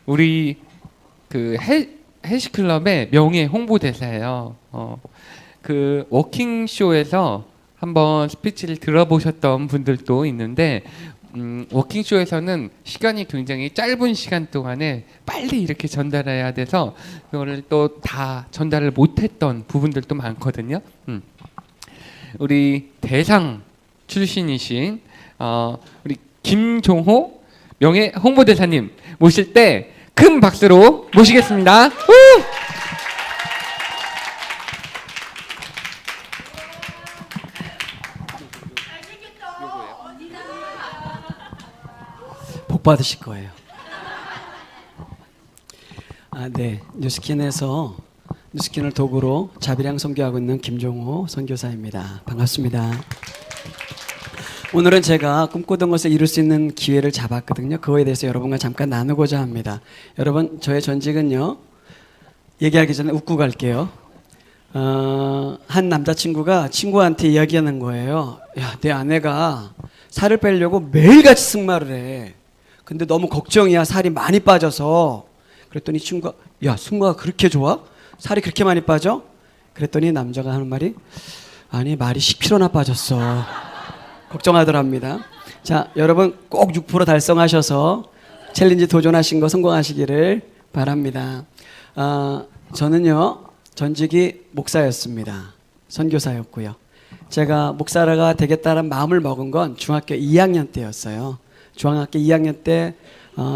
우리 그 헬스클럽의 명예 홍보대사예요. 그 워킹쇼에서 한번 스피치를 들어보셨던 분들도 있는데 워킹쇼에서는 시간이 굉장히 짧은 시간 동안에 빨리 이렇게 전달해야 돼서 그거를 또 다 전달을 못했던 부분들도 많거든요. 우리 대상 출신이신 우리 김종호 명예 홍보대사님 모실 때 큰 박수로 모시겠습니다. 복 받으실 거예요. 네. 뉴스킨에서 뉴스킨을 도구로 자비랑 선교하고 있는 김종호 선교사입니다. 반갑습니다. 오늘은 제가 꿈꾸던 것을 이룰 수 있는 기회를 잡았거든요. 그거에 대해서 여러분과 잠깐 나누고자 합니다. 여러분, 저의 전직은요, 얘기하기 전에 웃고 갈게요. 한 남자친구가 친구한테 이야기하는 거예요. 야, 내 아내가 살을 빼려고 매일같이 승마를 해. 근데 너무 걱정이야. 살이 많이 빠져서. 그랬더니 친구가, 야, 승마가 그렇게 좋아? 살이 그렇게 많이 빠져? 그랬더니 남자가 하는 말이, 아니, 말이 10kg나 빠졌어. 걱정하더랍니다. 자, 여러분 꼭 6% 달성하셔서 챌린지 도전하신 거 성공하시기를 바랍니다. 저는요, 전직이 목사였습니다. 선교사였고요. 제가 목사가 되겠다는 마음을 먹은 건 중학교 2학년 때였어요. 중학교 2학년 때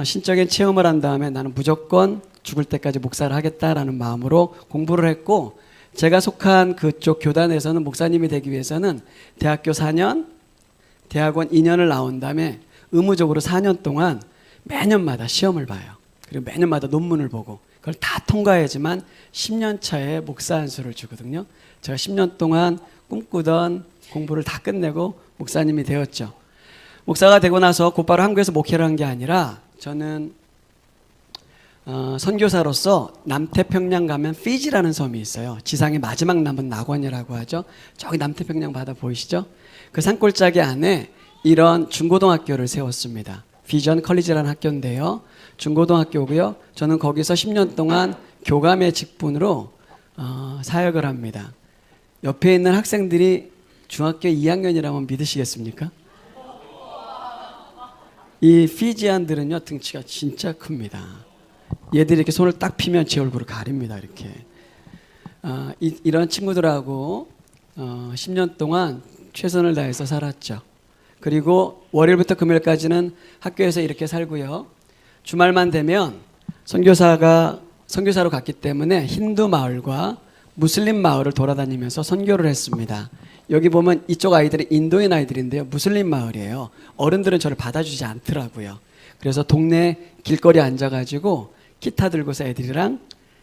신적인 체험을 한 다음에 나는 무조건 죽을 때까지 목사를 하겠다라는 마음으로 공부를 했고, 제가 속한 그쪽 교단에서는 목사님이 되기 위해서는 대학교 4년, 대학원 2년을 나온 다음에 의무적으로 4년 동안 매년마다 시험을 봐요. 그리고 매년마다 논문을 보고 그걸 다 통과해야지만 10년 차에 목사 안수를 주거든요. 제가 10년 동안 꿈꾸던 공부를 다 끝내고 목사님이 되었죠. 목사가 되고 나서 곧바로 한국에서 목회를 한 게 아니라 저는 선교사로서 남태평양 가면 피지라는 섬이 있어요. 지상의 마지막 남은 낙원이라고 하죠. 저기 남태평양 바다 보이시죠? 그 산골짜기 안에 이런 중고등학교를 세웠습니다. 비전 컬리지라는 학교인데요. 중고등학교고요. 저는 거기서 10년 동안 교감의 직분으로 사역을 합니다. 옆에 있는 학생들이 중학교 2학년이라면 믿으시겠습니까? 이 피지안들은요, 등치가 진짜 큽니다. 얘들이 이렇게 손을 딱 피면 제 얼굴을 가립니다. 이렇게 이런 친구들하고 10년 동안 최선을 다해서 살았죠. 그리고 월요일부터 금요일까지는 학교에서 이렇게 살고요. 주말만 되면 선교사로 갔기 때문에 힌두 마을과 무슬림 마을을 돌아다니면서 선교를 했습니다. 여기 보면 이쪽 아이들이 인도인 아이들인데요. 무슬림 마을이에요. 어른들은 저를 받아주지 않더라고요. 그래서 동네 길거리에 앉아가지고 기타 들고서 애들이랑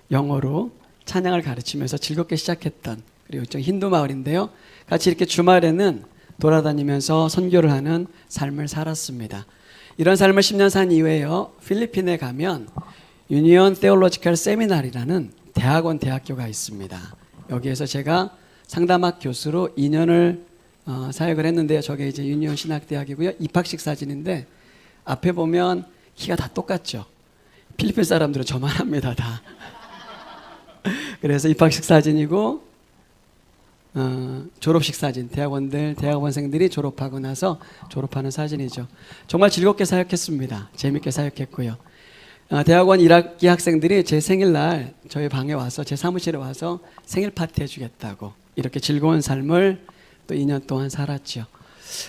영어로 찬양을 가르치면서 즐겁게 시작했던, 그리고 이쪽 힌두 마을인데요. 같이 이렇게 주말에는 돌아다니면서 선교를 하는 삶을 살았습니다. 이런 삶을 10년 산 이후에요, 필리핀에 가면 유니온 테올로지컬 세미나리라는 대학교가 있습니다. 여기에서 제가 상담학 교수로 2년을 사역을 했는데요. 저게 이제 유니온 신학대학이고요. 입학식 사진인데 앞에 보면 키가 다 똑같죠. 필리핀 사람들은 저만 합니다, 다. 그래서 입학식 사진이고 졸업식 사진, 대학원생들이 졸업하고 나서 졸업하는 사진이죠. 정말 즐겁게 사역했습니다. 재밌게 사역했고요. 대학원 1학기 학생들이 제 생일날 저희 방에 와서, 제 사무실에 와서 생일 파티 해주겠다고 이렇게 즐거운 삶을 또 2년 동안 살았죠.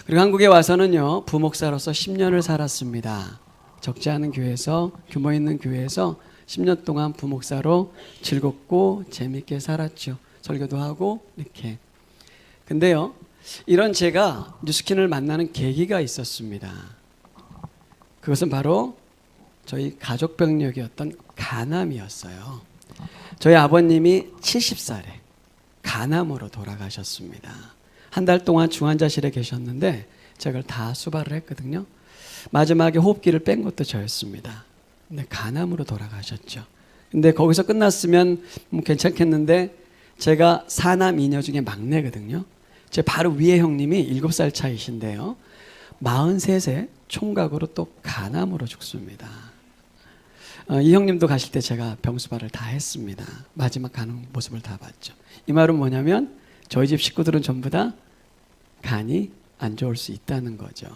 그리고 한국에 와서는요, 부목사로서 10년을 살았습니다. 적지 않은 교회에서, 규모 있는 교회에서 10년 동안 부목사로 즐겁고 재밌게 살았죠. 설교도 하고 이렇게. 근데요, 이런 제가 뉴스킨을 만나는 계기가 있었습니다. 그것은 바로 저희 가족 병력이었던 간암이었어요. 저희 아버님이 70살에 간암으로 돌아가셨습니다. 한 달 동안 중환자실에 계셨는데 제가 그걸 다 수발을 했거든요. 마지막에 호흡기를 뺀 것도 저였습니다. 근데 간암으로 돌아가셨죠. 근데 거기서 끝났으면 괜찮겠는데 제가 4남 2녀 중에 막내거든요. 제 바로 위에 형님이 7살 차이신데요. 43세 총각으로 또 간암으로 죽습니다. 이 형님도 가실 때 제가 병수발을 다 했습니다. 마지막 가는 모습을 다 봤죠. 이 말은 뭐냐면 저희 집 식구들은 전부 다 간이 안 좋을 수 있다는 거죠.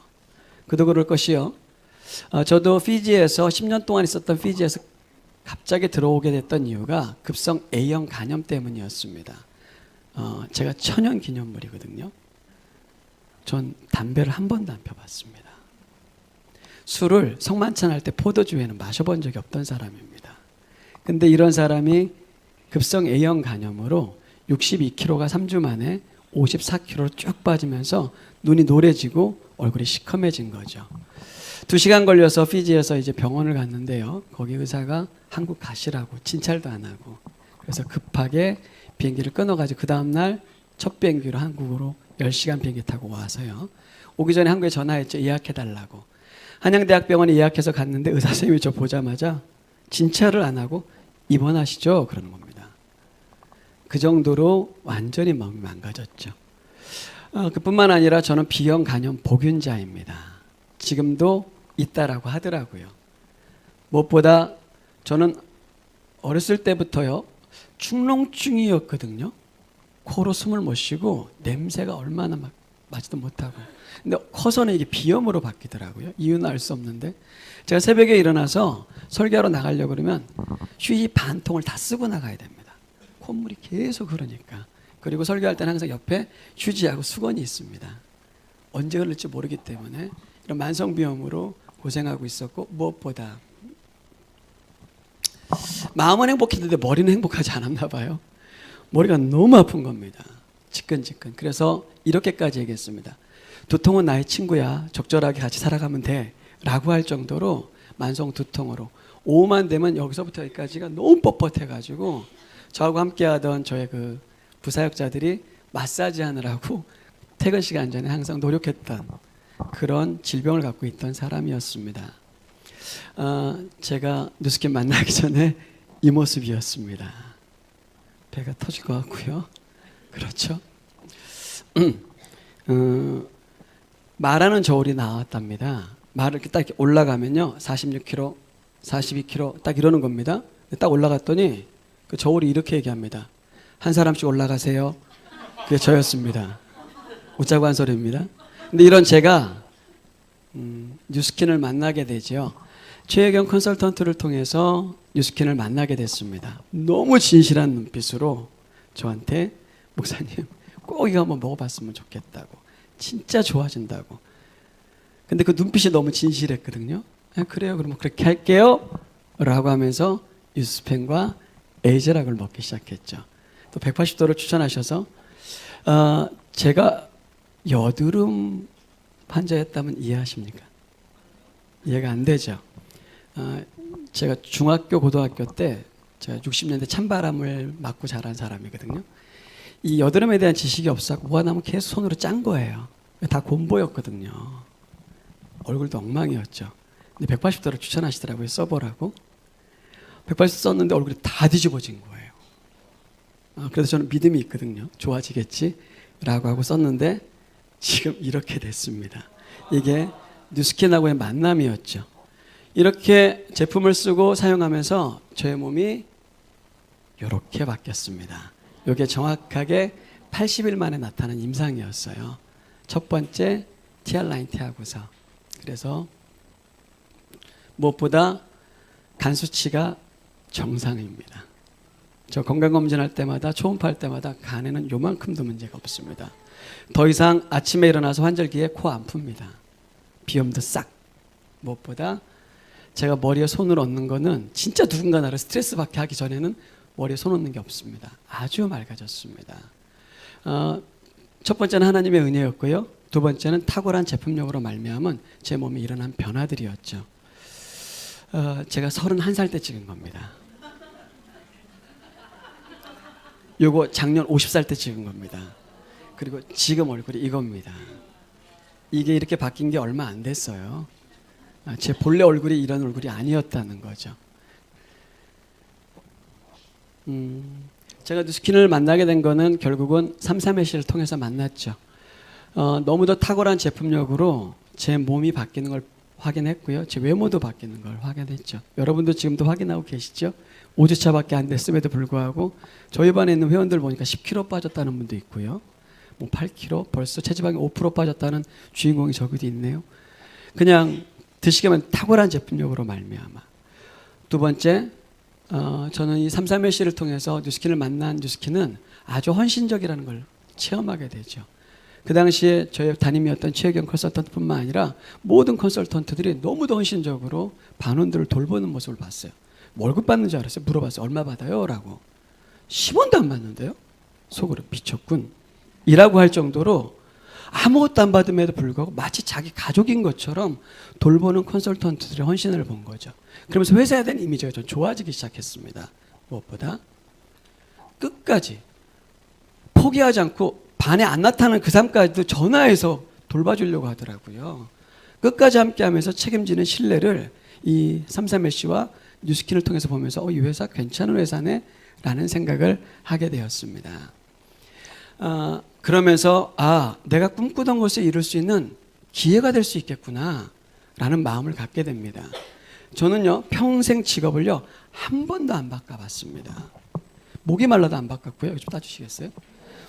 그도 그럴 것이요. 저도 피지에서 10년 동안 있었던 피지에서 갑자기 들어오게 됐던 이유가 급성 A형 간염 때문이었습니다. 제가 천연 기념물이거든요. 전 담배를 한 번도 안 펴봤습니다. 술을 성만찬 할 때 포도주 외에는 마셔본 적이 없던 사람입니다. 근데 이런 사람이 급성 A형 간염으로 62kg가 3주 만에 54kg로 쭉 빠지면서 눈이 노래지고 얼굴이 시커매진 거죠. 2시간 걸려서 피지에서 이제 병원을 갔는데요. 거기 의사가 한국 가시라고 진찰도 안 하고 그래서 급하게 비행기를 끊어가지고 그 다음날 첫 비행기로 한국으로 10시간 비행기 타고 와서요. 오기 전에 한국에 전화했죠. 예약해달라고. 한양대학병원에 예약해서 갔는데 의사 선생님이 저 보자마자 진찰을 안 하고 입원하시죠 그러는 겁니다. 그 정도로 완전히 마음이 망가졌죠. 그뿐만 아니라 저는 B형 간염 보균자입니다. 지금도 있다라고 하더라고요. 무엇보다 저는 어렸을 때부터요 축농증이었거든요. 코로 숨을 못 쉬고 냄새가 얼마나 막 마지도 못하고. 근데 커서는 이게 비염으로 바뀌더라고요. 이유는 알 수 없는데 제가 새벽에 일어나서 설교하러 나가려고 그러면 휴지 반 통을 다 쓰고 나가야 됩니다. 콧물이 계속 흐르니까. 그리고 설교할 때는 항상 옆에 휴지하고 수건이 있습니다. 언제 흐를지 모르기 때문에 이런 만성비염으로 고생하고 있었고 무엇보다 마음은 행복했는데 머리는 행복하지 않았나 봐요. 머리가 너무 아픈 겁니다. 지끈지끈. 그래서 이렇게까지 얘기했습니다. 두통은 나의 친구야. 적절하게 같이 살아가면 돼. 라고 할 정도로 만성 두통으로 오후만 되면 여기서부터 여기까지가 너무 뻣뻣해가지고 저하고 함께하던 저의 그 부사역자들이 마사지 하느라고 퇴근 시간 전에 항상 노력했던 그런 질병을 갖고 있던 사람이었습니다. 제가 뉴스킨 만나기 전에 이 모습이었습니다. 배가 터질 것 같고요. 그렇죠. 말하는 저울이 나왔답니다. 말을 이렇게 딱 이렇게 올라가면요, 46kg, 42kg 딱 이러는 겁니다. 딱 올라갔더니 그 저울이 이렇게 얘기합니다. 한 사람씩 올라가세요. 그게 저였습니다. 웃자고 한 소리입니다. 근데 이런 제가 뉴스킨을 만나게 되죠. 최혜경 컨설턴트를 통해서 뉴스킨을 만나게 됐습니다. 너무 진실한 눈빛으로 저한테 목사님 꼭 이거 한번 먹어봤으면 좋겠다고. 진짜 좋아진다고. 근데 그 눈빛이 너무 진실했거든요. 그래요. 그럼 그렇게 할게요. 라고 하면서 유스펜과 에이즈락을 먹기 시작했죠. 또 180도를 추천하셔서 제가 여드름 환자였다면 이해하십니까? 이해가 안 되죠. 제가 중학교 고등학교 때 제가 60년대 찬바람을 맞고 자란 사람이거든요. 이 여드름에 대한 지식이 없었고 뭐가 나면 계속 손으로 짠 거예요. 다 곰보였거든요. 얼굴도 엉망이었죠. 근데 180도를 추천하시더라고요. 써보라고. 180도 썼는데 얼굴이 다 뒤집어진 거예요. 그래서 저는 믿음이 있거든요. 좋아지겠지 라고 하고 썼는데 지금 이렇게 됐습니다. 이게 뉴스킨하고의 만남이었죠. 이렇게 제품을 쓰고 사용하면서 저의 몸이 이렇게 바뀌었습니다. 이게 정확하게 80일 만에 나타난 임상이었어요. 첫 번째 TR 라인 T하고서. 그래서 무엇보다 간 수치가 정상입니다. 저 건강검진할 때마다 초음파할 때마다 간에는 요만큼도 문제가 없습니다. 더 이상 아침에 일어나서 환절기에 코 안 풉니다. 비염도 싹. 무엇보다 제가 머리에 손을 얹는 거는 진짜 누군가 나를 스트레스 받게 하기 전에는 머리에 손 얹는 게 없습니다. 아주 맑아졌습니다. 첫 번째는 하나님의 은혜였고요. 두 번째는 탁월한 제품력으로 말미암은 제 몸에 일어난 변화들이었죠. 제가 31살 때 찍은 겁니다. 요거 작년 50살 때 찍은 겁니다. 그리고 지금 얼굴이 이겁니다. 이게 이렇게 바뀐 게 얼마 안 됐어요. 제 본래 얼굴이 이런 얼굴이 아니었다는 거죠. 제가 뉴스킨을 만나게 된 거는 결국은 삼삼회씨를 통해서 만났죠. 너무도 탁월한 제품력으로 제 몸이 바뀌는 걸 확인했고요. 제 외모도 바뀌는 걸 확인했죠. 여러분도 지금도 확인하고 계시죠? 5주차밖에 안 됐음에도 불구하고 저희 반에 있는 회원들 보니까 10kg 빠졌다는 분도 있고요. 뭐 8kg, 벌써 체지방이 5% 빠졌다는 주인공이 저기도 있네요. 그냥 드시기만 탁월한 제품력으로 말미암아. 두 번째, 저는 이 331C를 통해서 뉴스킨을 만난 뉴스킨은 아주 헌신적이라는 걸 체험하게 되죠. 그 당시에 저희 담임이었던 최혜경 컨설턴트뿐만 아니라 모든 컨설턴트들이 너무도 헌신적으로 반원들을 돌보는 모습을 봤어요. 월급 받는 줄 알았어요. 물어봤어요. 얼마 받아요? 라고. 10원도 안 받는데요? 속으로 미쳤군. 이라고 할 정도로 아무것도 안 받음에도 불구하고 마치 자기 가족인 것처럼 돌보는 컨설턴트들의 헌신을 본 거죠. 그러면서 회사에 대한 이미지가 좀 좋아지기 시작했습니다. 무엇보다 끝까지 포기하지 않고 반에 안 나타나는 그 삶까지도 전화해서 돌봐주려고 하더라고요. 끝까지 함께하면서 책임지는 신뢰를 이 33SC와 뉴스킨을 통해서 보면서 이 회사 괜찮은 회사네 라는 생각을 하게 되었습니다. 그러면서 내가 꿈꾸던 것을 이룰 수 있는 기회가 될 수 있겠구나 라는 마음을 갖게 됩니다. 저는요 평생 직업을요 한 번도 안 바꿔봤습니다. 목이 말라도 안 바꿨고요. 이거 좀 따주시겠어요?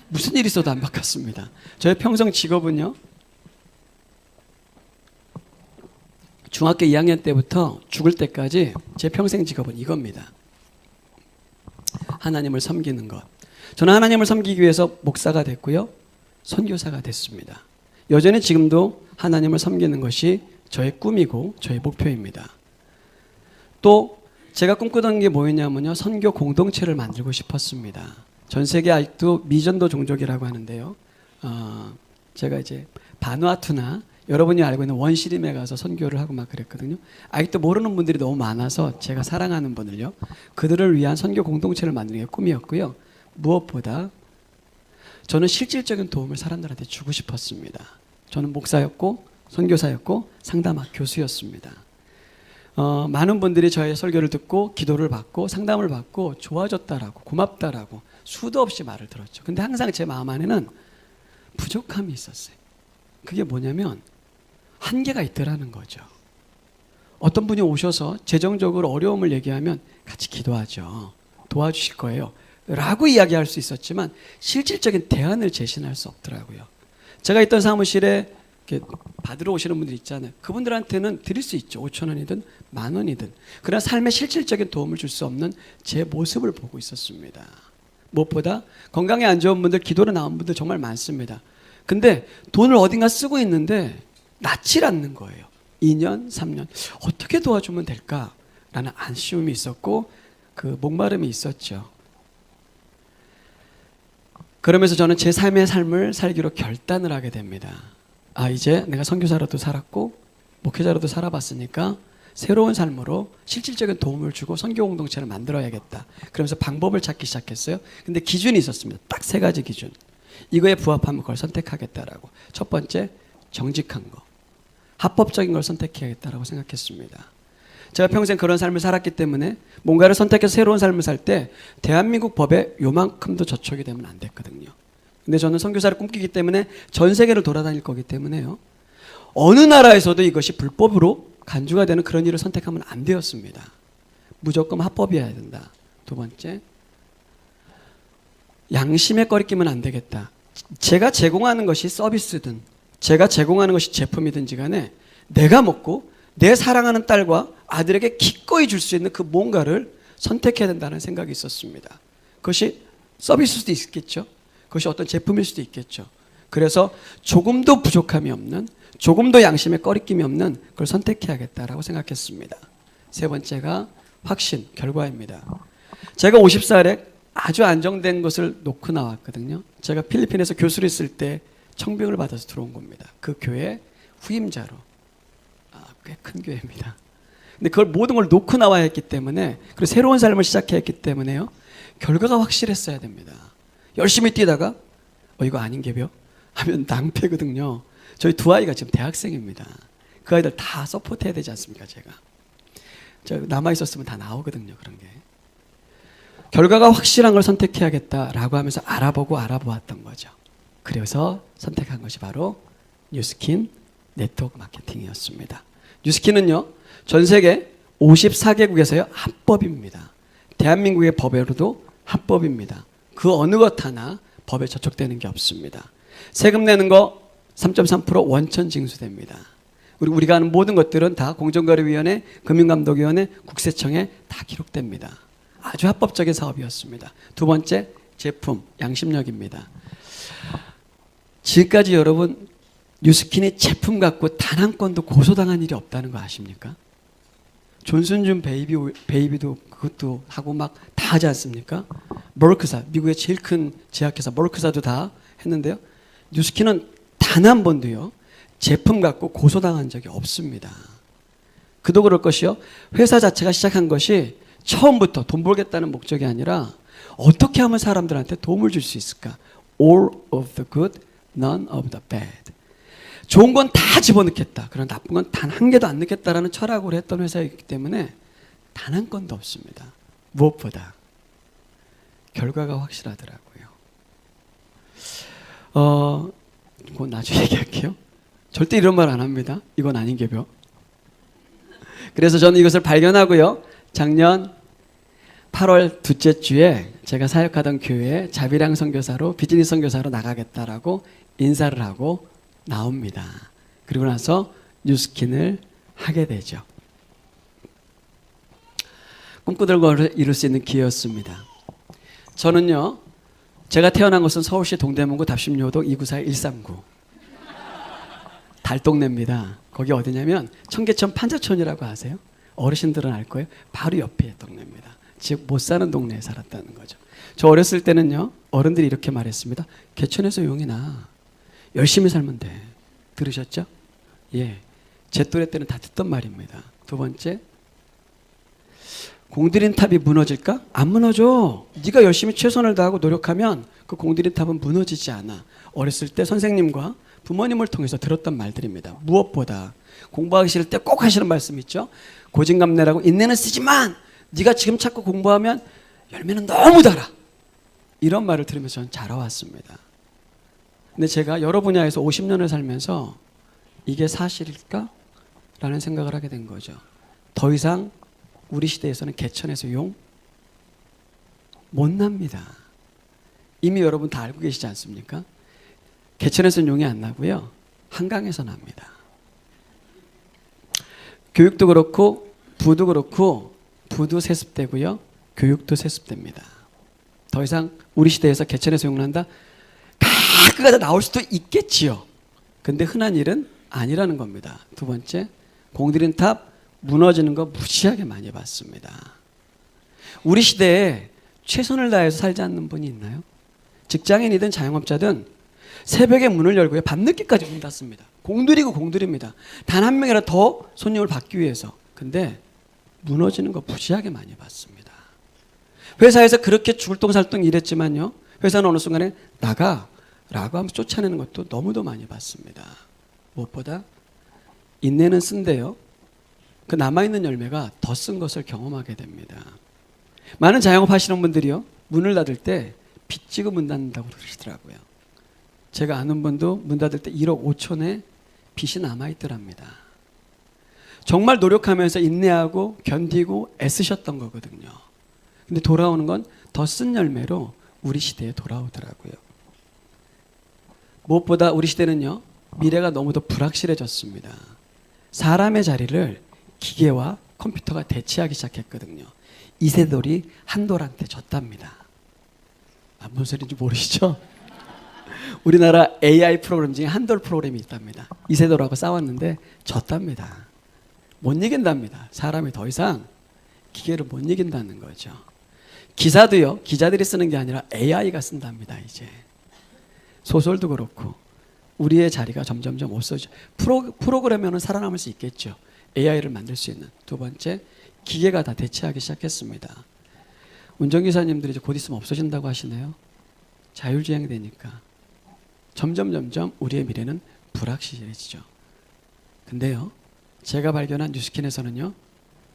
무슨 일이 있어도 안 바꿨습니다. 저의 평생 직업은요 중학교 2학년 때부터 죽을 때까지 제 평생 직업은 이겁니다. 하나님을 섬기는 것. 저는 하나님을 섬기기 위해서 목사가 됐고요. 선교사가 됐습니다. 여전히 지금도 하나님을 섬기는 것이 저의 꿈이고 저의 목표입니다. 또 제가 꿈꾸던 게 뭐였냐면요. 선교 공동체를 만들고 싶었습니다. 전 세계 아직도 미전도 종족이라고 하는데요. 제가 이제 바누아투나 여러분이 알고 있는 원시림에 가서 선교를 하고 막 그랬거든요. 아직도 모르는 분들이 너무 많아서 제가 사랑하는 분을요. 그들을 위한 선교 공동체를 만드는 게 꿈이었고요. 무엇보다 저는 실질적인 도움을 사람들한테 주고 싶었습니다. 저는 목사였고 선교사였고 상담학 교수였습니다. 많은 분들이 저의 설교를 듣고 기도를 받고 상담을 받고 좋아졌다라고 고맙다라고 수도 없이 말을 들었죠. 근데 항상 제 마음 안에는 부족함이 있었어요. 그게 뭐냐면 한계가 있더라는 거죠. 어떤 분이 오셔서 재정적으로 어려움을 얘기하면 같이 기도하죠. 도와주실 거예요. 라고 이야기할 수 있었지만 실질적인 대안을 제시할 수 없더라고요. 제가 있던 사무실에 이렇게 받으러 오시는 분들 있잖아요. 그분들한테는 드릴 수 있죠. 5,000원이든 10,000원이든. 그러나 삶에 실질적인 도움을 줄 수 없는 제 모습을 보고 있었습니다. 무엇보다 건강에 안 좋은 분들, 기도로 나온 분들 정말 많습니다. 근데 돈을 어딘가 쓰고 있는데 낫질 않는 거예요. 2년, 3년. 어떻게 도와주면 될까라는 아쉬움이 있었고 그 목마름이 있었죠. 그러면서 저는 제 삶의 삶을 살기로 결단을 하게 됩니다. 이제 내가 선교사로도 살았고 목회자로도 살아봤으니까 새로운 삶으로 실질적인 도움을 주고 선교 공동체를 만들어야겠다. 그러면서 방법을 찾기 시작했어요. 근데 기준이 있었습니다. 딱 3가지 기준. 이거에 부합하면 그걸 선택하겠다라고. 첫 번째, 정직한 거. 합법적인 걸 선택해야겠다라고 생각했습니다. 제가 평생 그런 삶을 살았기 때문에 뭔가를 선택해서 새로운 삶을 살 때 대한민국 법에 요만큼도 저촉이 되면 안 됐거든요. 근데 저는 선교사를 꿈꾸기 때문에 전 세계를 돌아다닐 거기 때문에요. 어느 나라에서도 이것이 불법으로 간주가 되는 그런 일을 선택하면 안 되었습니다. 무조건 합법이어야 된다. 두 번째, 양심에 꺼리끼면 안 되겠다. 제가 제공하는 것이 서비스든 제가 제공하는 것이 제품이든지 간에 내가 먹고 내 사랑하는 딸과 아들에게 기꺼이 줄 수 있는 그 뭔가를 선택해야 된다는 생각이 있었습니다. 그것이 서비스일 수도 있겠죠. 그것이 어떤 제품일 수도 있겠죠. 그래서 조금도 부족함이 없는, 조금도 양심에 꺼리낌이 없는 그걸 선택해야겠다라고 생각했습니다. 세 번째가 확신, 결과입니다. 제가 50살에 아주 안정된 것을 놓고 나왔거든요. 제가 필리핀에서 교수를 있을 때 청빙을 받아서 들어온 겁니다. 그 교회 후임자로. 꽤 큰 교회입니다. 근데 그걸 모든 걸 놓고 나와야 했기 때문에, 그리고 새로운 삶을 시작해야 했기 때문에요. 결과가 확실했어야 됩니다. 열심히 뛰다가 이거 아닌 게요? 하면 낭패거든요. 저희 두 아이가 지금 대학생입니다. 그 아이들 다 서포트해야 되지 않습니까? 제가 남아있었으면 다 나오거든요. 그런 게. 결과가 확실한 걸 선택해야겠다라고 하면서 알아보았던 거죠. 그래서 선택한 것이 바로 뉴스킨 네트워크 마케팅이었습니다. 뉴스킨은요, 전 세계 54개국에서요 합법입니다. 대한민국의 법에로도 합법입니다. 그 어느 것 하나 법에 저촉되는 게 없습니다. 세금 내는 거 3.3% 원천 징수됩니다. 그리고 우리가 하는 모든 것들은 다 공정거래위원회, 금융감독위원회, 국세청에 다 기록됩니다. 아주 합법적인 사업이었습니다. 두 번째, 제품, 양심력입니다. 지금까지 여러분 뉴스킨이 제품 갖고 단 한 건도 고소당한 일이 없다는 거 아십니까? 존슨준 베이비도 그것도 하고 막 다 하지 않습니까? 머르크사, 미국의 제일 큰 제약회사 머르크사도 다 했는데요. 뉴스킨은 단 한 번도요 제품 갖고 고소당한 적이 없습니다. 그도 그럴 것이요, 회사 자체가 시작한 것이 처음부터 돈 벌겠다는 목적이 아니라 어떻게 하면 사람들한테 도움을 줄 수 있을까? All of the good, none of the bad. 좋은 건 다 집어넣겠다. 그러나 나쁜 건 단 한 개도 안 넣겠다라는 철학으로 했던 회사이기 때문에 단 한 건도 없습니다. 무엇보다 결과가 확실하더라고요. 그건 나중에 얘기할게요. 절대 이런 말 안 합니다. 이건 아닌 게요. 그래서 저는 이것을 발견하고요, 작년 8월 둘째 주에 제가 사역하던 교회에 자비랑 선교사로, 비즈니스 선교사로 나가겠다라고 인사를 하고 나옵니다. 그리고 나서 뉴스킨을 하게 되죠. 꿈꾸던 걸 이룰 수 있는 기회였습니다. 저는요, 제가 태어난 곳은 서울시 동대문구 답심요동 294-139 달동네입니다. 거기 어디냐면 청계천 판자촌이라고 아세요? 어르신들은 알 거예요. 바로 옆에 동네입니다. 즉 못 사는 동네에 살았다는 거죠. 저 어렸을 때는요, 어른들이 이렇게 말했습니다. 개천에서 용이 나. 열심히 살면 돼. 들으셨죠? 예, 제 또래 때는 다 듣던 말입니다. 두 번째, 공들인 탑이 무너질까? 안 무너져. 네가 열심히 최선을 다하고 노력하면 그 공들인 탑은 무너지지 않아. 어렸을 때 선생님과 부모님을 통해서 들었던 말들입니다. 무엇보다 공부하기 싫을 때 꼭 하시는 말씀 있죠? 고진감래라고 인내는 쓰지만 네가 지금 찾고 공부하면 열매는 너무 달아. 이런 말을 들으면서 저는 자라왔습니다. 근데 제가 여러 분야에서 50년을 살면서 이게 사실일까? 라는 생각을 하게 된 거죠. 더 이상 우리 시대에서는 개천에서 용 못 납니다. 이미 여러분 다 알고 계시지 않습니까? 개천에서는 용이 안 나고요, 한강에서 납니다. 교육도 그렇고 부도 그렇고, 부도 세습되고요, 교육도 세습됩니다. 더 이상 우리 시대에서 개천에서 용 난다? 가끔가다 나올 수도 있겠지요. 근데 흔한 일은 아니라는 겁니다. 두 번째, 공들인 탑 무너지는 거 무지하게 많이 봤습니다. 우리 시대에 최선을 다해서 살지 않는 분이 있나요? 직장인이든 자영업자든 새벽에 문을 열고요, 밤늦게까지 문 닫습니다. 공들이고 공들입니다. 단 한 명이라도 더 손님을 받기 위해서. 근데 무너지는 거 무지하게 많이 봤습니다. 회사에서 그렇게 죽을똥살똥 일했지만요, 회사는 어느 순간에 나가 라고 하면서 쫓아내는 것도 너무도 많이 봤습니다. 무엇보다 인내는 쓴데요, 그 남아있는 열매가 더 쓴 것을 경험하게 됩니다. 많은 자영업 하시는 분들이요, 문을 닫을 때 빚지고 문 닫는다고 그러시더라고요. 제가 아는 분도 문 닫을 때 1억 5천에 빚이 남아있더랍니다. 정말 노력하면서 인내하고 견디고 애쓰셨던 거거든요. 근데 돌아오는 건 더 쓴 열매로 우리 시대에 돌아오더라고요. 무엇보다 우리 시대는요, 미래가 너무도 불확실해졌습니다. 사람의 자리를 기계와 컴퓨터가 대체하기 시작했거든요. 이세돌이 한돌한테 졌답니다. 뭔 소리인지 모르시죠? 우리나라 AI 프로그램 중에 한돌 프로그램이 있답니다. 이세돌하고 싸웠는데 졌답니다. 못 이긴답니다. 사람이 더 이상 기계를 못 이긴다는 거죠. 기사도요, 기자들이 쓰는 게 아니라 AI가 쓴답니다. 이제 소설도 그렇고 우리의 자리가 점점점 없어져. 프로그래머는 살아남을 수 있겠죠. AI를 만들 수 있는. 두 번째, 기계가 다 대체하기 시작했습니다. 운전기사님들이 이제 곧 있으면 없어진다고 하시네요. 자율주행이 되니까 점점 우리의 미래는 불확실해지죠. 근데요, 제가 발견한 뉴스킨에서는요,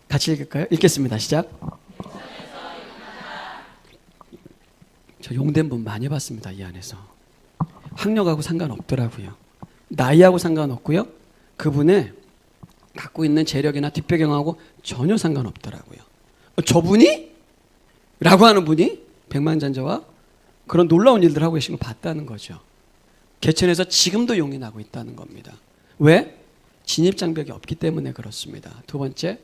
같이 읽을까요? 읽겠습니다. 시작. 저 용된 분 많이 봤습니다. 이 안에서. 학력하고 상관없더라고요. 나이하고 상관없고요. 그분의 갖고 있는 재력이나 뒷배경하고 전혀 상관없더라고요. 저분이? 라고 하는 분이 백만장자와 그런 놀라운 일들을 하고 계신 걸 봤다는 거죠. 개천에서 지금도 용인하고 있다는 겁니다. 왜? 진입장벽이 없기 때문에 그렇습니다. 두 번째,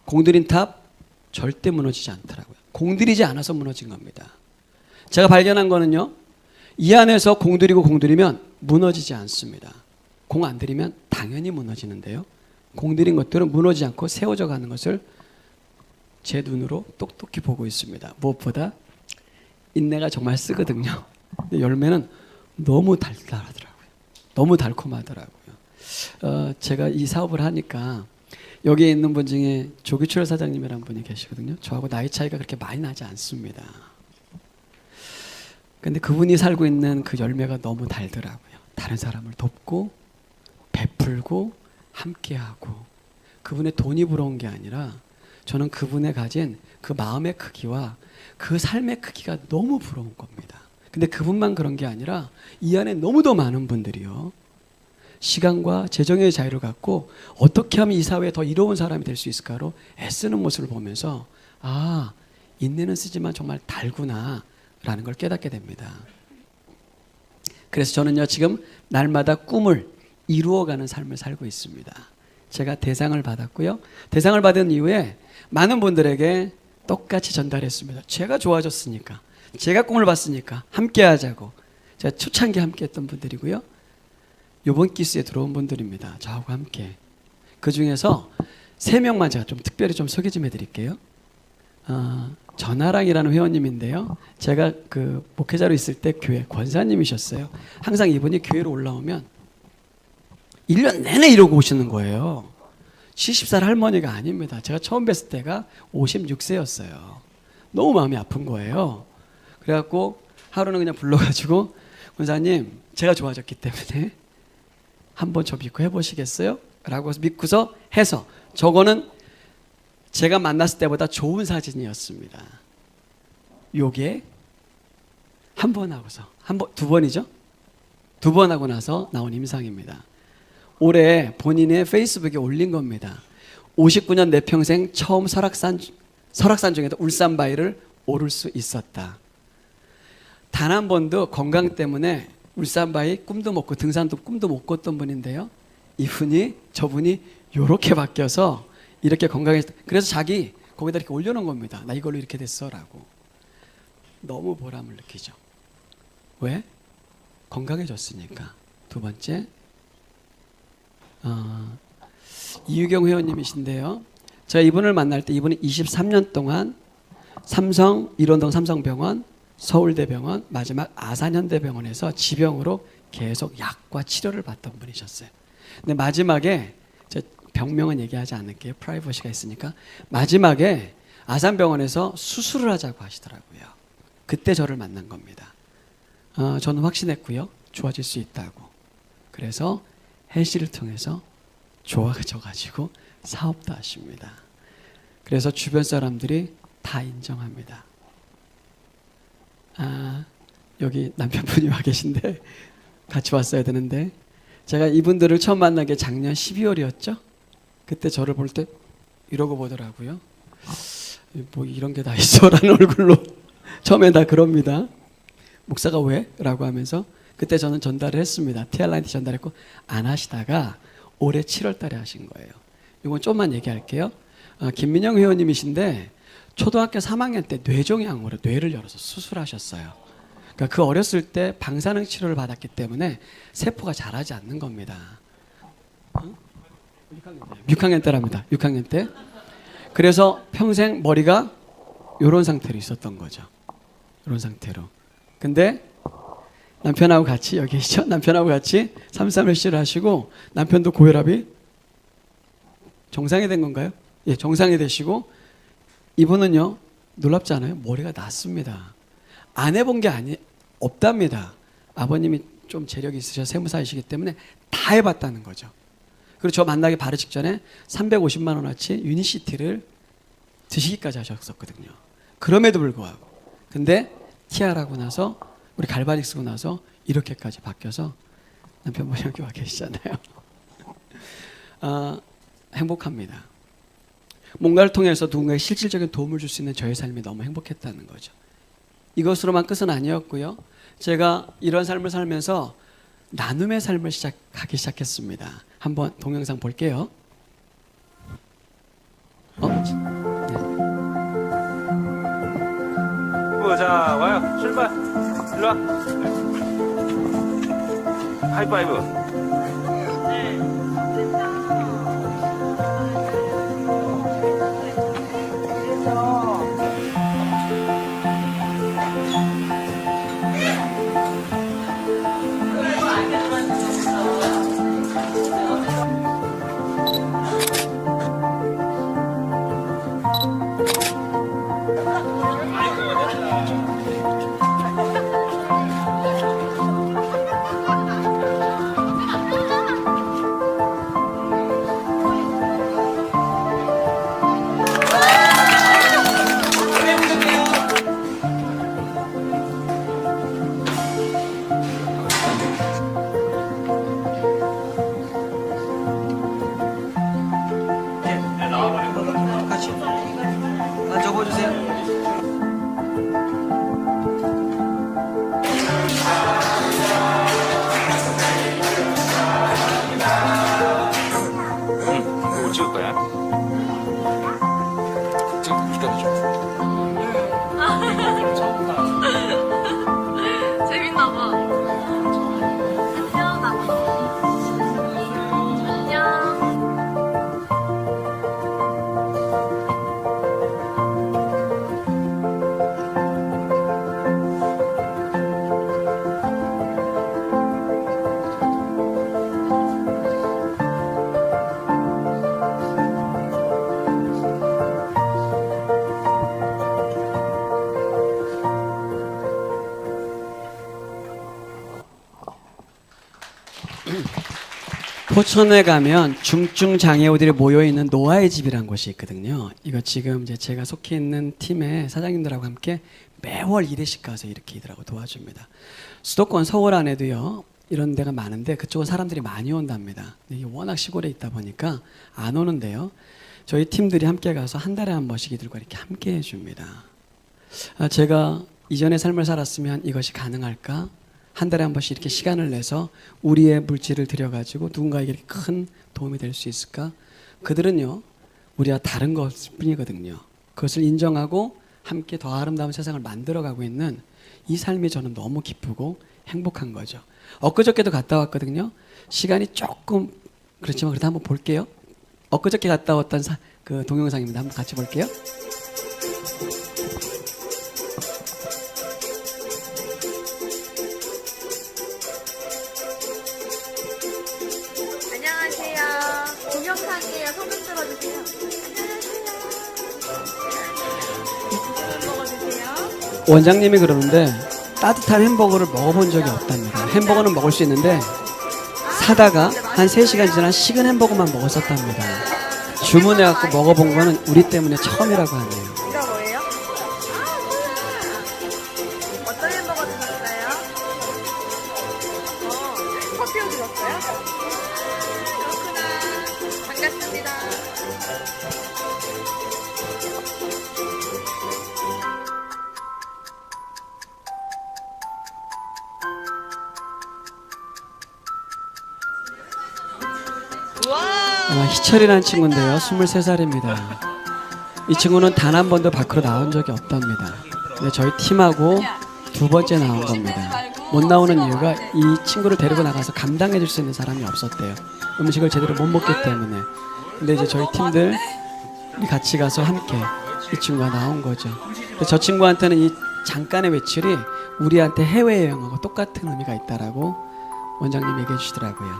공들인 탑 절대 무너지지 않더라고요. 공들이지 않아서 무너진 겁니다. 제가 발견한 거는요, 이 안에서 공들이면 무너지지 않습니다. 공 안 들이면 당연히 무너지는데요, 공들인 것들은 무너지지 않고 세워져 가는 것을 제 눈으로 똑똑히 보고 있습니다. 무엇보다 인내가 정말 쓰거든요. 근데 열매는 너무 달달하더라고요. 너무 달콤하더라고요. 제가 이 사업을 하니까 여기에 있는 분 중에 조기철 사장님이라는 분이 계시거든요. 저하고 나이 차이가 그렇게 많이 나지 않습니다. 근데 그분이 살고 있는 그 열매가 너무 달더라고요. 다른 사람을 돕고 베풀고 함께하고. 그분의 돈이 부러운 게 아니라 저는 그분의 가진 그 마음의 크기와 그 삶의 크기가 너무 부러운 겁니다. 근데 그분만 그런 게 아니라 이 안에 너무도 많은 분들이요, 시간과 재정의 자유를 갖고 어떻게 하면 이 사회에 더 이로운 사람이 될 수 있을까로 애쓰는 모습을 보면서, 아, 인내는 쓰지만 정말 달구나 라는 걸 깨닫게 됩니다. 그래서 저는요, 지금 날마다 꿈을 이루어가는 삶을 살고 있습니다. 제가 대상을 받았고요, 대상을 받은 이후에 많은 분들에게 똑같이 전달했습니다. 제가 좋아졌으니까, 제가 꿈을 봤으니까 함께 하자고. 제가 초창기 함께 했던 분들이고요, 요번 기수에 들어온 분들입니다. 저하고 함께. 그 중에서 3명만 제가 좀 특별히 좀 소개 좀 해드릴게요. 전하랑이라는 회원님인데요, 제가 그 목회자로 있을 때 교회 권사님이셨어요. 항상 이분이 교회로 올라오면 1년 내내 이러고 오시는 거예요. 70살 할머니가 아닙니다. 제가 처음 뵀을 때가 56세였어요. 너무 마음이 아픈 거예요. 그래갖고 하루는 그냥 불러가지고, 권사님, 제가 좋아졌기 때문에 한번 저 믿고 해보시겠어요? 라고 믿고서 해서, 저거는 제가 만났을 때보다 좋은 사진이었습니다. 요게 한 번 하고서, 두 번이죠? 2번 하고 나서 나온 임상입니다. 올해 본인의 페이스북에 올린 겁니다. 59년 내 평생 처음 설악산 중에도 울산바위를 오를 수 있었다. 단 한 번도 건강 때문에 울산바위 꿈도 못 꾸, 등산도 꿈도 못 꿨던 분인데요, 저분이 요렇게 바뀌어서 이렇게 건강해졌다. 그래서 자기 거기다 이렇게 올려놓은 겁니다. 나 이걸로 이렇게 됐어 라고. 너무 보람을 느끼죠. 왜? 건강해졌으니까. 두 번째, 이유경 회원님이신데요, 제가 이분을 만날 때 이분이 23년 동안 일원동 삼성병원, 서울대병원, 마지막 아산현대병원에서 지병으로 계속 약과 치료를 받던 분이셨어요. 근데 마지막에, 제 병명은 얘기하지 않을게요, 프라이버시가 있으니까, 마지막에 아산병원에서 수술을 하자고 하시더라고요. 그때 저를 만난 겁니다. 저는 확신했고요, 좋아질 수 있다고. 그래서 헬스를 통해서 좋아져가지고 사업도 하십니다. 그래서 주변 사람들이 다 인정합니다. 여기 남편분이 와 계신데 같이 왔어야 되는데, 제가 이분들을 처음 만난 게 작년 12월이었죠. 그때 저를 볼 때 이러고 보더라고요. 뭐 이런 게 다 있어 라는 얼굴로 처음에 다 그럽니다. 목사가 왜? 라고 하면서 그때 저는 전달을 했습니다. TR라인트 전달했고, 안 하시다가 올해 7월 달에 하신 거예요. 이건 좀만 얘기할게요. 김민영 회원님이신데 초등학교 3학년 때 뇌종양으로 뇌를 열어서 수술하셨어요. 그러니까 그 어렸을 때 방사능 치료를 받았기 때문에 세포가 자라지 않는 겁니다. 6학년 때랍니다. 6학년 때. 그래서 평생 머리가 이런 상태로 있었던 거죠. 이런 상태로. 근데 남편하고 같이, 여기 계시죠? 남편하고 같이 33LC를 하시고, 남편도 고혈압이 정상이 된 건가요? 예, 정상이 되시고, 이분은요, 놀랍지 않아요? 머리가 났습니다. 안 해본 게 없답니다. 아버님이 좀 재력이 있으셔서 세무사이시기 때문에 다 해봤다는 거죠. 그리고 저 만나기 바로 직전에 350만 원어치 유니시티를 드시기까지 하셨었거든요. 그럼에도 불구하고. 근데 티아라고 나서, 우리 갈바닉 쓰고 나서 이렇게까지 바뀌어서, 남편분이 여기 와 계시잖아요. 행복합니다. 뭔가를 통해서 누군가에게 실질적인 도움을 줄 수 있는 저의 삶이 너무 행복했다는 거죠. 이것으로만 끝은 아니었고요. 제가 이런 삶을 살면서 나눔의 삶을 하기 시작했습니다. 한번 동영상 볼게요. 자, 와요. 출발. 일로 와. 하이파이브. 뭐 찍을 거야? 지금 기다려줘. 재밌나 봐. 안녕, 나무. 안녕. 포천에 가면 중증 장애우들이 모여 있는 노아의 집이라는 곳이 있거든요. 이거 지금 이제 제가 속해 있는 팀의 사장님들하고 함께 매월 1회씩 가서 이렇게 일하고 도와줍니다. 수도권 서울 안에도요 이런 데가 많은데 그쪽은 사람들이 많이 온답니다. 이게 워낙 시골에 있다 보니까 안 오는데요. 저희 팀들이 함께 가서 한 달에 한 번씩 이들과 이렇게 함께 해줍니다. 제가 이전의 삶을 살았으면 이것이 가능할까? 한 달에 한 번씩 이렇게 시간을 내서 우리의 물질을 들여가지고 누군가에게 큰 도움이 될 수 있을까? 그들은요 우리와 다른 것뿐이거든요. 그것을 인정하고 함께 더 아름다운 세상을 만들어가고 있는 이 삶이 저는 너무 기쁘고 행복한 거죠. 엊그저께도 갔다 왔거든요. 시간이 조금 그렇지만 그래도 한번 볼게요. 엊그저께 갔다 왔던 그 동영상입니다. 한번 같이 볼게요. 안녕하세요. 동영상이에요. 손 흔들어주세요. 안녕하세요. 햄버거 드세요. 원장님이 그러는데 따뜻한 햄버거를 먹어본 적이 없답니다. 햄버거는 먹을 수 있는데 사다가 한 3시간 지난 식은 햄버거만 먹었었답니다. 주문해갖고 먹어본 거는 우리 때문에 처음이라고 하네요. 이거 뭐예요? 어떤 햄버거 드셨어요? 커피ও 드셨어요? 그렇구나. 반갑습니다. 희철이라는 친구인데요. 23살입니다. 이 친구는 단 한 번도 밖으로 나온 적이 없답니다. 근데 저희 팀하고 2번째 나온 겁니다. 못 나오는 이유가 이 친구를 데리고 나가서 감당해 줄 수 있는 사람이 없었대요. 음식을 제대로 못 먹기 때문에. 근데 이제 저희 팀들이 같이 가서 함께 이 친구가 나온 거죠. 저 친구한테는 이 잠깐의 외출이 우리한테 해외여행하고 똑같은 의미가 있다라고 원장님이 얘기해 주시더라고요.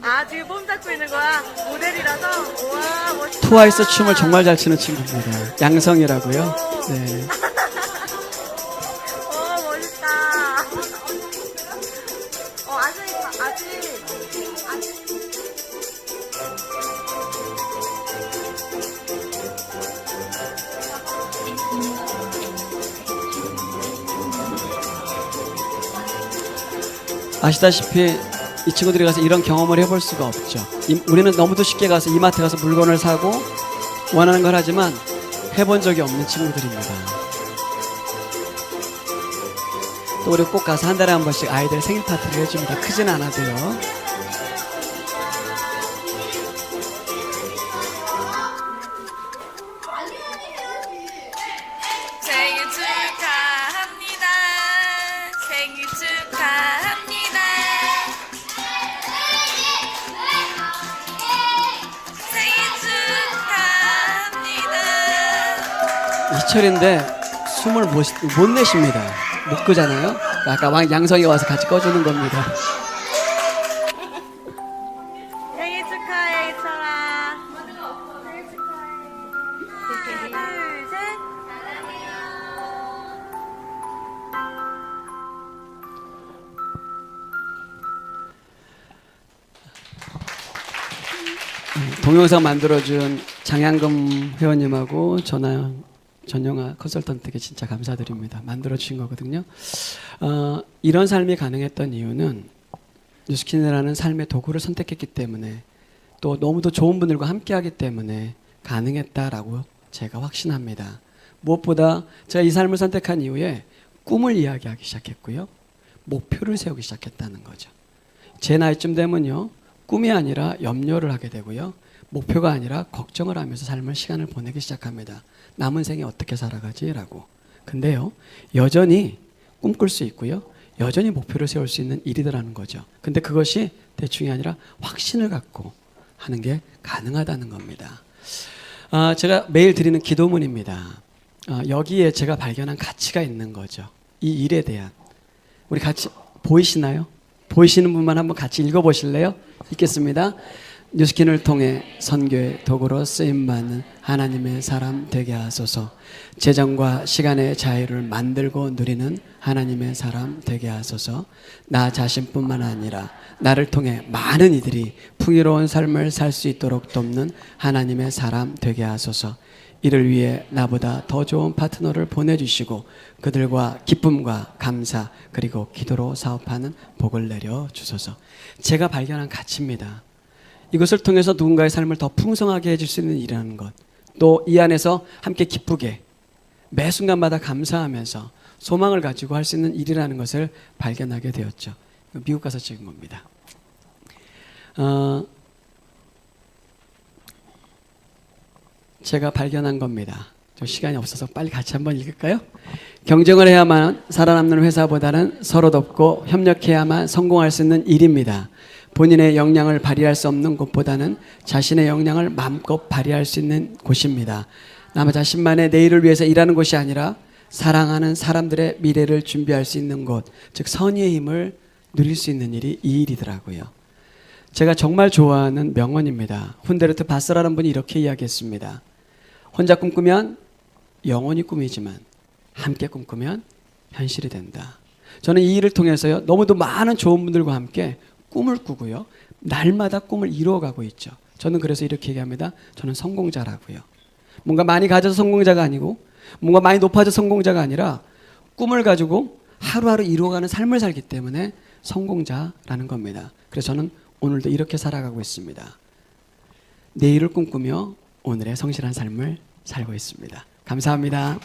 아, 지금 폼 잡고 있는 거야? 모델이라서? 우와, 멋있다. 트와이스 춤을 정말 잘 추는 친구입니다. 양성이라고요. 네. 멋있다. 아직. 아시다시피 이 친구들이 가서 이런 경험을 해볼 수가 없죠. 우리는 너무도 쉽게 가서 이마트 가서 물건을 사고 원하는 걸 하지만 해본 적이 없는 친구들입니다. 또 우리 꼭 가서 한 달에 한 번씩 아이들 생일 파티를 해줍니다. 크진 않아도요. 생일 축하합니다. 생일 축하합니다. 생일 축하합니다. 이철인데 숨을 못 내쉽니다. 못 끄잖아요. 아까 양성이 와서 같이 꺼주는 겁니다. 생일 축하해, 이철아. 생일 축하해. 둘, 셋. 동영상 만들어준 장양금 회원님하고 전영아 컨설턴트에게 진짜 감사드립니다. 만들어주신 거거든요. 이런 삶이 가능했던 이유는 뉴스킨이라는 삶의 도구를 선택했기 때문에 또 너무도 좋은 분들과 함께하기 때문에 가능했다라고 제가 확신합니다. 무엇보다 제가 이 삶을 선택한 이후에 꿈을 이야기하기 시작했고요. 목표를 세우기 시작했다는 거죠. 제 나이쯤 되면요. 꿈이 아니라 염려를 하게 되고요. 목표가 아니라 걱정을 하면서 삶을 시간을 보내기 시작합니다. 남은 생에 어떻게 살아가지라고. 근데요. 여전히 꿈꿀 수 있고요. 여전히 목표를 세울 수 있는 일이더라는 거죠. 근데 그것이 대충이 아니라 확신을 갖고 하는 게 가능하다는 겁니다. 제가 매일 드리는 기도문입니다. 여기에 제가 발견한 가치가 있는 거죠. 이 일에 대한. 우리 같이 보이시나요? 보이시는 분만 한번 같이 읽어보실래요? 읽겠습니다. 뉴스킨을 통해 선교의 도구로 쓰임받는 하나님의 사람 되게 하소서. 재정과 시간의 자유를 만들고 누리는 하나님의 사람 되게 하소서. 나 자신뿐만 아니라 나를 통해 많은 이들이 풍요로운 삶을 살 수 있도록 돕는 하나님의 사람 되게 하소서. 이를 위해 나보다 더 좋은 파트너를 보내주시고 그들과 기쁨과 감사 그리고 기도로 사업하는 복을 내려 주소서. 제가 발견한 가치입니다. 이것을 통해서 누군가의 삶을 더 풍성하게 해줄 수 있는 일이라는 것, 또 이 안에서 함께 기쁘게 매 순간마다 감사하면서 소망을 가지고 할 수 있는 일이라는 것을 발견하게 되었죠. 미국 가서 찍은 겁니다. 제가 발견한 겁니다. 저 시간이 없어서 빨리 같이 한번 읽을까요? 경쟁을 해야만 살아남는 회사보다는 서로 돕고 협력해야만 성공할 수 있는 일입니다. 본인의 역량을 발휘할 수 없는 곳보다는 자신의 역량을 마음껏 발휘할 수 있는 곳입니다. 나 자신만의 내일을 위해서 일하는 곳이 아니라 사랑하는 사람들의 미래를 준비할 수 있는 곳, 즉 선의의 힘을 누릴 수 있는 일이 이 일이더라고요. 제가 정말 좋아하는 명언입니다. 훈데르트 바스라는 분이 이렇게 이야기했습니다. 혼자 꿈꾸면 영원히 꿈이지만 함께 꿈꾸면 현실이 된다. 저는 이 일을 통해서요, 너무도 많은 좋은 분들과 함께 꿈을 꾸고요, 날마다 꿈을 이루어가고 있죠. 저는 그래서 이렇게 얘기합니다. 저는 성공자라고요. 뭔가 많이 가져서 성공자가 아니고 뭔가 많이 높아져서 성공자가 아니라 꿈을 가지고 하루하루 이루어가는 삶을 살기 때문에 성공자라는 겁니다. 그래서 저는 오늘도 이렇게 살아가고 있습니다. 내일을 꿈꾸며 오늘의 성실한 삶을 살고 있습니다. 감사합니다.